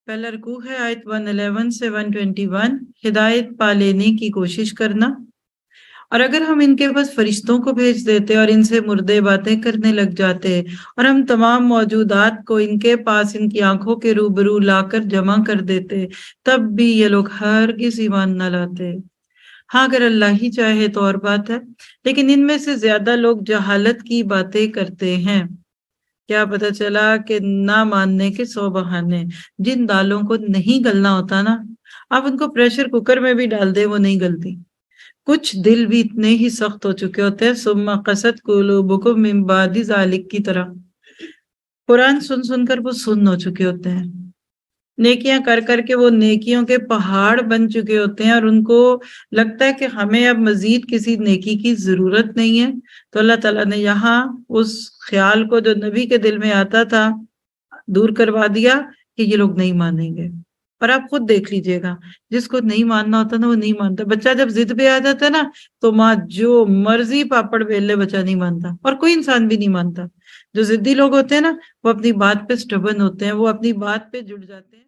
پہلا رکوع ہے آیت 111 سے 121، ہدایت پا لینے کی کوشش کرنا۔ اور اگر ہم ان کے پاس فرشتوں کو بھیج دیتے اور ان سے مردے باتیں کرنے لگ جاتے، اور ہم تمام موجودات کو ان کے پاس ان کی آنکھوں کے روبرو لا کر جمع کر دیتے، تب بھی یہ لوگ ہرگز ایمان نہ لاتے۔ ہاں اگر اللہ ہی چاہے تو اور بات ہے، لیکن ان میں سے زیادہ لوگ جہالت کی باتیں کرتے ہیں۔ کیا پتہ چلا کہ نہ ماننے کے 100 بہانے۔ جن دالوں کو نہیں گلنا ہوتا نا، آپ ان کو پریشر کوکر میں بھی ڈال دیں وہ نہیں گلتی۔ کچھ دل بھی اتنے ہی سخت ہو چکے ہوتے ہیں، ثم قست قلوبکم من بعد ذلک کی طرح۔ قرآن سن سن کر وہ سن ہو چکے ہوتے ہیں، نیکیاں کر کر کے وہ نیکیوں کے پہاڑ بن چکے ہوتے ہیں، اور ان کو لگتا ہے کہ ہمیں اب مزید کسی نیکی کی ضرورت نہیں ہے۔ تو اللہ تعالیٰ نے یہاں اس خیال کو جو نبی کے دل میں آتا تھا دور کروا دیا کہ یہ لوگ نہیں مانیں گے۔ اور آپ خود دیکھ لیجئے گا، جس کو نہیں ماننا ہوتا نا وہ نہیں مانتا۔ بچہ جب ضد پہ آ جاتا ہے نا تو ماں جو مرضی پاپڑ بیل لے بچہ نہیں مانتا، اور کوئی انسان بھی نہیں مانتا۔ جو ضدی لوگ ہوتے ہیں نا وہ اپنی بات پہ سٹبن ہوتے ہیں، وہ اپنی بات پہ جڑ جاتے ہیں۔